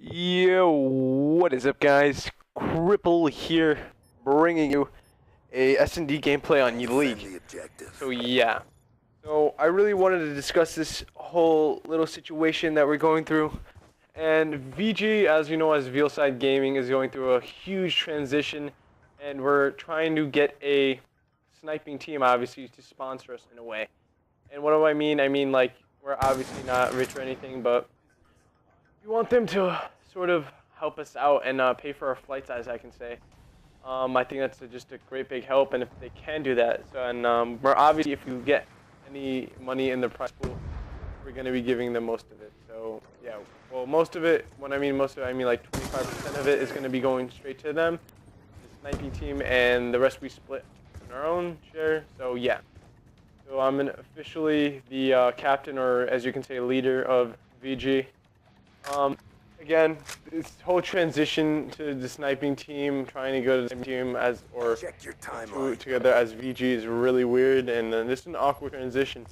Yo, what is up, guys? Cripple here, bringing you a S&D gameplay on League. So yeah, I really wanted to discuss this whole little situation that we're going through. And VG, as you know, as Veilside Gaming, is going through a huge transition, and we're trying to get a sniping team, obviously, to sponsor us in a way. And what do I mean? I mean, like, we're obviously not rich or anything, but we want them to sort of help us out and pay for our flights, as I can say. I think that's just a great big help, and if they can do that, we're obviously, if you get any money in the prize pool, we're going to be giving them most of it. So yeah, well, most of it, when I mean most of it, I mean like 25% of it is going to be going straight to them, the sniping team, and the rest we split on our own share. So yeah, so I'm officially the captain, or as you can say, leader of VG. Again, this whole transition to the sniping team, trying to go to the same team as, or together as VG is really weird, and this is an awkward transition.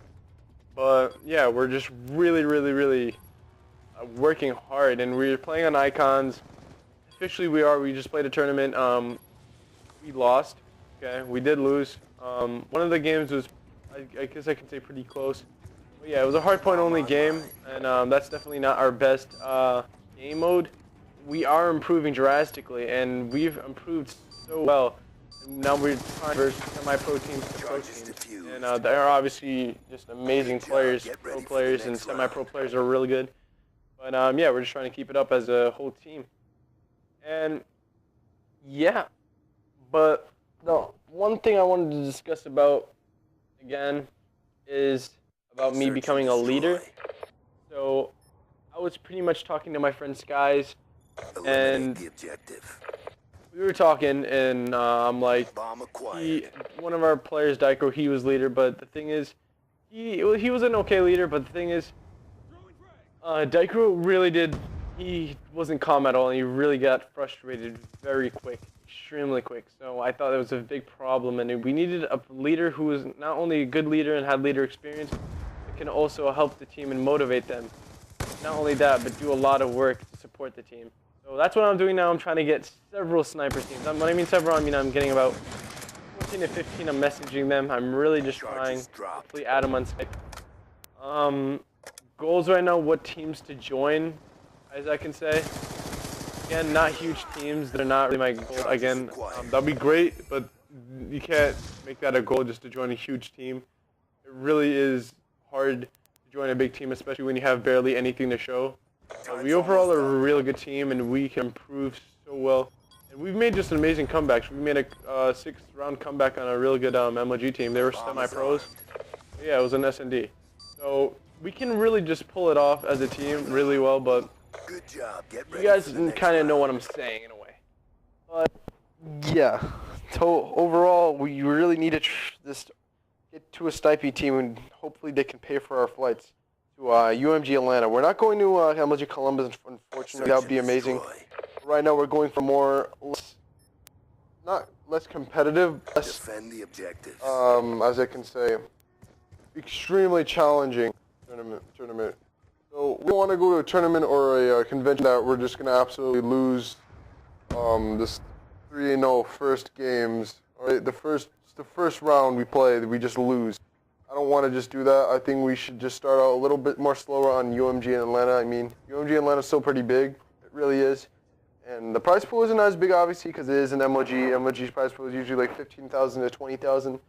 But yeah, we're just really working hard, and we're playing on icons. Officially, we just played a tournament. We lost. Okay, we did lose. One of the games was, I guess I can say, pretty close. But yeah, it was a hardpoint only game, and that's definitely not our best game mode. We are improving drastically, and we've improved so well. And now we're trying to versus semi-pro teams to pro teams, and they're obviously just amazing players. Pro players and semi-pro players are really good. But yeah, we're just trying to keep it up as a whole team. And yeah, but the one thing I wanted to discuss about again is about me becoming a leader. So I was pretty much talking to my friend Skies, and we were talking, and I'm like, one of our players, Daikro, he was leader, but the thing is, he was an okay leader, but the thing is, Daikro he wasn't calm at all, and he really got frustrated very quick, extremely quick. So I thought it was a big problem, and we needed a leader who was not only a good leader and had leader experience, but can also help the team and motivate them. Not only that, but do a lot of work to support the team. So that's what I'm doing now. I'm trying to get several sniper teams. When I mean several, I mean I'm getting about 14 to 15. I'm messaging them. I'm really just trying to hopefully add them on Skype. Goals right now, what teams to join, as I can say. Again, not huge teams. They're not really my goal. Again, that'd be great, but you can't make that a goal just to join a huge team. It really is hard to join a big team, especially when you have barely anything to show. We overall are a really good team, and we can improve so well. And we've made just amazing comebacks. We made a 6th round comeback on a really good MLG team. They were semi-pros. Yeah, it was an S&D. So we can really just pull it off as a team really well, but you guys kind of know what I'm saying in a way. But yeah, so overall, we really need to just get to a sniping team, and hopefully they can pay for our flights to UMG Atlanta. We're not going to MLG Columbus, unfortunately. That would be amazing. Right now, we're going for more, not less competitive, less, defend the objective. As I can say, extremely challenging tournament. So we don't want to go to a tournament or a convention that we're just going to absolutely lose this 3-0 first games. Right? The first round we play, we just lose. I don't want to just do that. I think we should just start out a little bit more slower on UMG and Atlanta. I mean, UMG Atlanta is still pretty big. It really is. And the prize pool isn't as big, obviously, because it is an MLG. MLG's prize pool is usually like 15,000 to 20,000.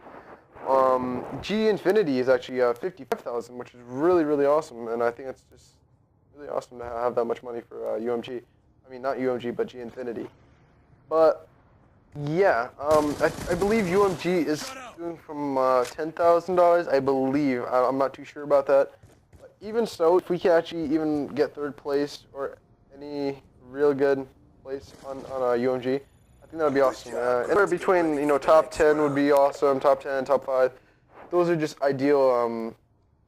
G Infinity is actually 55,000, which is really awesome. And I think it's just really awesome to have that much money for UMG. I mean, not UMG, but G Infinity. But yeah, I believe UMG is doing from $10,000, I believe. I'm not too sure about that. But even so, if we can actually even get 3rd place or any real good place on UMG, I think that would be awesome. Anywhere between, top 10 would be awesome, top 10, top 5. Those are just ideal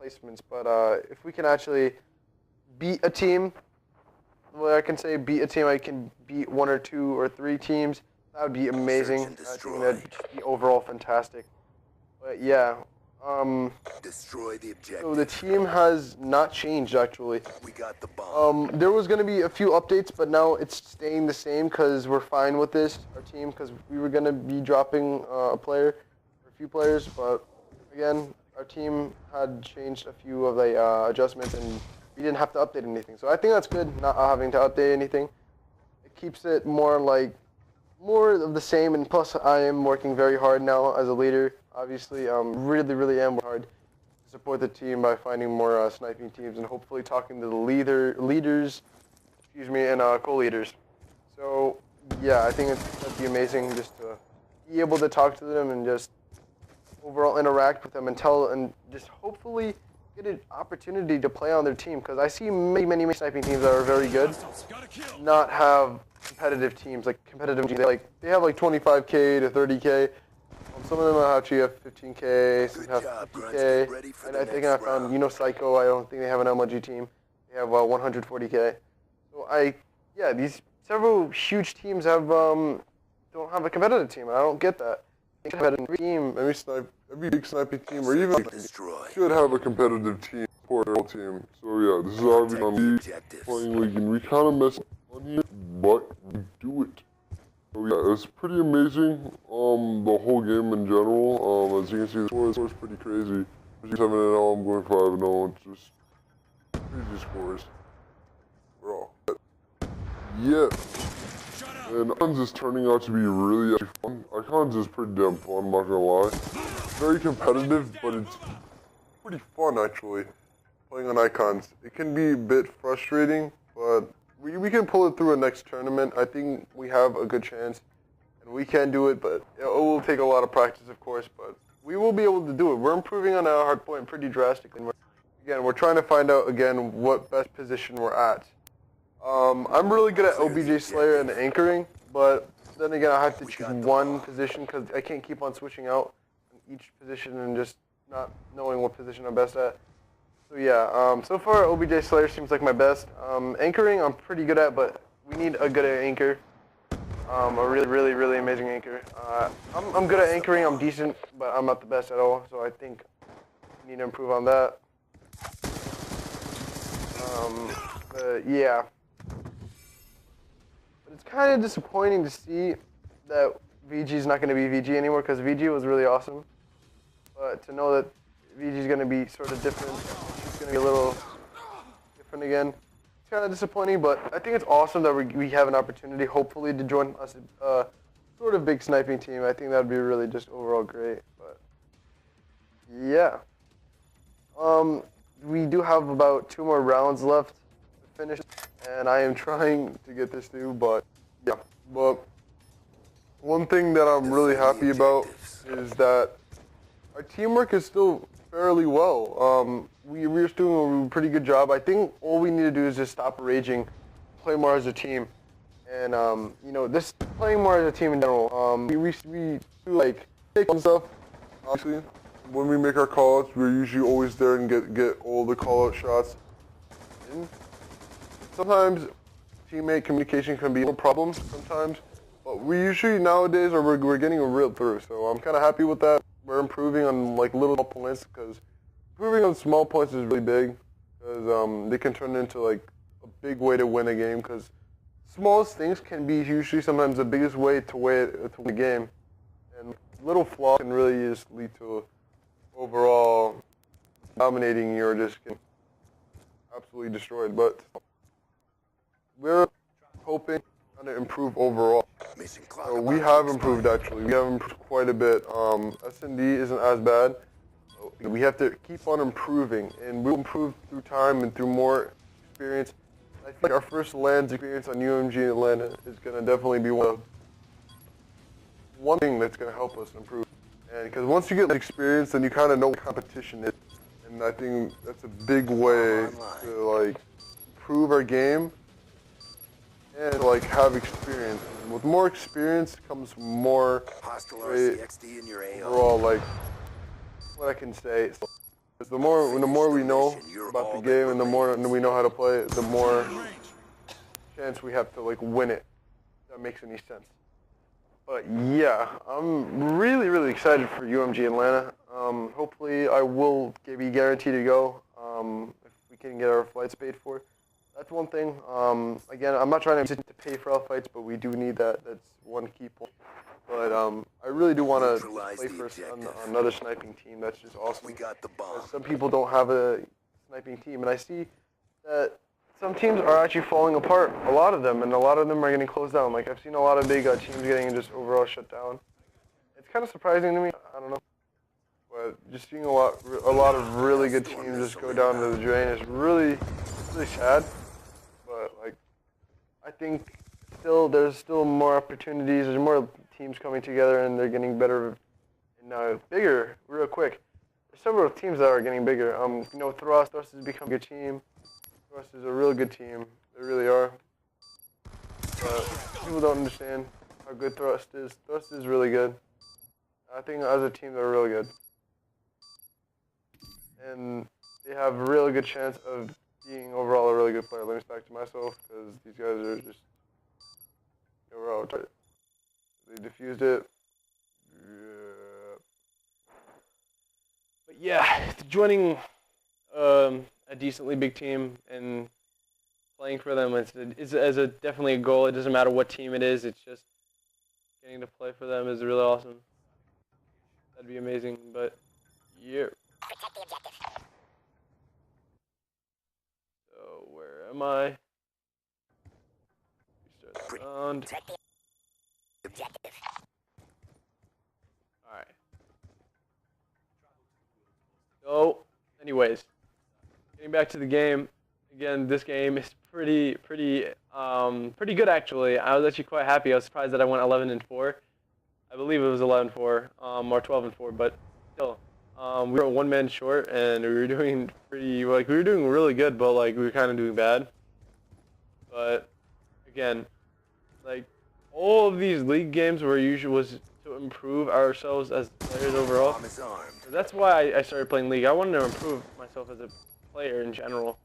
placements. But if we can actually beat a team, well, I can say beat a team, I can beat 1 or 2 or 3 teams. That would be amazing. I think that'd be overall fantastic. But yeah, Destroy the objective. So the team has not changed actually. We got the bomb. There was gonna be a few updates, but now it's staying the same because we're fine with this, our team, because we were gonna be dropping a player, or a few players, but again, our team had changed a few of the adjustments, and we didn't have to update anything. So I think that's good, not having to update anything. It keeps it more of the same, and plus I am working very hard now as a leader. Obviously, really am hard to support the team by finding more sniping teams and hopefully talking to the leaders, and co-leaders. So yeah, I think that'd be amazing just to be able to talk to them and just overall interact with them and just hopefully get an opportunity to play on their team, because I see many sniping teams that are very good not have competitive teams, like competitive teams. They have like 25K to 30K. Some of them actually have 15K, some have 50K, and I think I found, Psycho, I don't think they have an MLG team. They have 140K. So these several huge teams don't have a competitive team, and I don't get that. Competitive team, every big sniping team, or even should have a competitive team for their whole team. So yeah, this is obviously on playing league, and we kind of mess up on here, but we do it. So yeah, it's pretty amazing, the whole game in general. As you can see, the score is pretty crazy. 7-0, I'm going 5-0, it's just crazy scores. Bro. Yeah. And Icons is turning out to be really actually fun. Icons is pretty damn fun, I'm not gonna lie. Very competitive, but it's pretty fun actually, playing on Icons. It can be a bit frustrating, but we can pull it through a next tournament. I think we have a good chance, and we can do it, but it will take a lot of practice, of course, but we will be able to do it. We're improving on our hardpoint pretty drastically. We're trying to find out, again, what best position we're at. I'm really good at OBJ Slayer and anchoring, but then again, I have to choose one position because I can't keep on switching out in each position and just not knowing what position I'm best at. So yeah, so far OBJ Slayer seems like my best. Anchoring I'm pretty good at, but we need a good anchor. A really amazing anchor. I'm good at anchoring, I'm decent, but I'm not the best at all, so I think we need to improve on that. Yeah. But it's kind of disappointing to see that VG is not going to be VG anymore, because VG was really awesome. But to know that VG is going to be sort of different, it's going to be a little different again. It's kind of disappointing, but I think it's awesome that we have an opportunity, hopefully, to join us sort of big sniping team. I think that would be really just overall great. But yeah. We do have about 2 more rounds left to finish, and I am trying to get this through, but yeah. But one thing that I'm really happy about is that our teamwork is still fairly well. We're just doing a pretty good job. I think all we need to do is just stop raging, play more as a team, and this playing more as a team in general. We do like take on stuff, obviously. When we make our call-outs, we're usually always there and get all the call-out shots in. Sometimes teammate communication can be a problem sometimes, but we usually nowadays we're getting a real through. So I'm kind of happy with that. We're improving on like little points, because improving on small points is really big, because they can turn into like a big way to win a game. Because smallest things can be usually sometimes the biggest way to win a game, and little flaws can really just lead to overall dominating you or just getting absolutely destroyed. But we're hoping to improve overall. So we have improved actually. We have improved quite a bit. S&D isn't as bad. We have to keep on improving, and we'll improve through time and through more experience. I think our first LANs experience on UMG Atlanta is going to definitely be one thing that's going to help us improve. And because once you get that experience, then you kind of know what competition is, and I think that's a big way to like improve our game and like have experience. And with more experience comes more overall, like what I can say. So the more we know about the game and the more we know how to play it, the more chance we have to like win it. If that makes any sense. But yeah, I'm really excited for UMG Atlanta. Hopefully I will be guaranteed to go if we can get our flights paid for. That's one thing. Again, I'm not trying to pay for our flights, but we do need that. That's one key point. But I really do want to play for another sniping team. That's just awesome. We got the bomb. Some people don't have a sniping team, and I see that some teams are actually falling apart. A lot of them, and a lot of them are getting closed down. Like I've seen a lot of big teams getting just overall shut down. It's kind of surprising to me. I don't know, but just seeing a lot of really good teams just go down to the drain is really sad. But like, I think there's still more opportunities. There's more teams coming together, and they're getting better and bigger real quick. There's several teams that are getting bigger. Thrust has become a good team. Thrust is a real good team. They really are. But people don't understand how good Thrust is. Thrust is really good. I think as a team, they're really good. And they have a really good chance of being overall a really good player. Let me back to myself, because these guys are just overall retarded. They defused it. Yeah. But yeah, joining a decently big team and playing for them is definitely a goal. It doesn't matter what team it is. It's just getting to play for them is really awesome. That'd be amazing. But yeah. So where am I? Restart the round. Alright. So, anyways, getting back to the game. Again, this game is pretty good actually. I was actually quite happy. I was surprised that I went 11-4. I believe it was 11-4, or 12-4, but still, we were one man short, and we were doing we were doing really good, but like we were kind of doing bad. But again, like all of these league games were was to improve ourselves as players overall. So that's why I started playing League. I wanted to improve myself as a player in general.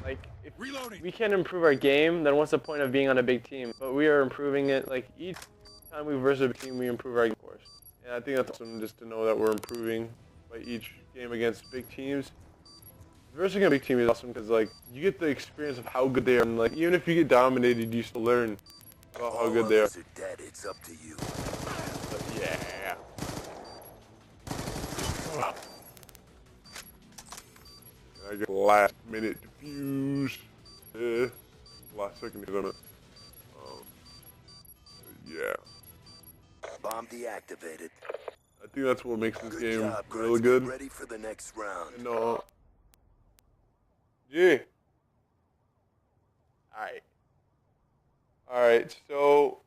Like, if we can't improve our game, then what's the point of being on a big team? But we are improving it. Like, each time we versus a big team, we improve our game, of course. And I think that's awesome just to know that we're improving by each game against big teams. Versing a big team is awesome because, like, you get the experience of how good they are. And, like, even if you get dominated, you still learn about how good they are. Dead, it's up to you. But yeah. I get last minute defuse. Last second on it. Yeah. Bomb deactivated. I think that's what makes this game job, really good. Ready for the next round. And yeah. Alright, so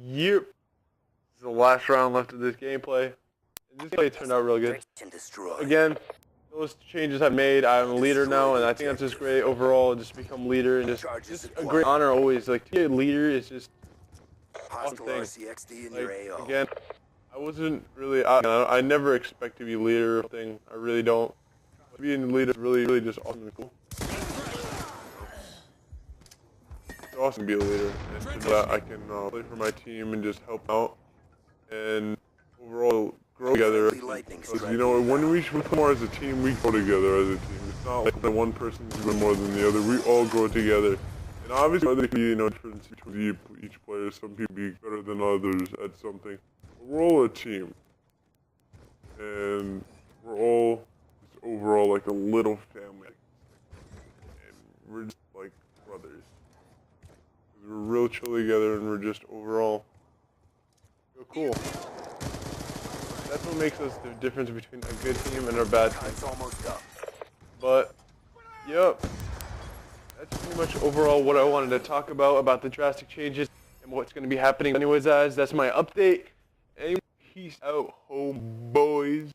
yep. This is the last round left of this gameplay. And this play turned out real good. Again, those changes I've made. I'm a leader now, and I think that's just great overall. Just become leader, and just a great honor always. Like, to be a leader is just one thing. Like, again, I wasn't really. I never expect to be a leader or thing. I really don't. But being a leader is really just awesome and cool. It's awesome to be a leader, and so that I can play for my team and just help out, and overall grow together. Because, you know, when we play more as a team, we grow together as a team. It's not like that one person's doing more than the other. We all grow together. And obviously, there can be, difference between each player. Some people be better than others at something. But we're all a team. And we're all just overall like a little family. And we're just like brothers. We're real chill together, and we're just overall so cool. That's what makes us the difference between a good team and a bad team. It's almost up. But, yep. That's pretty much overall what I wanted to talk about the drastic changes and what's going to be happening. Anyways, guys, that's my update. And peace out, homeboys.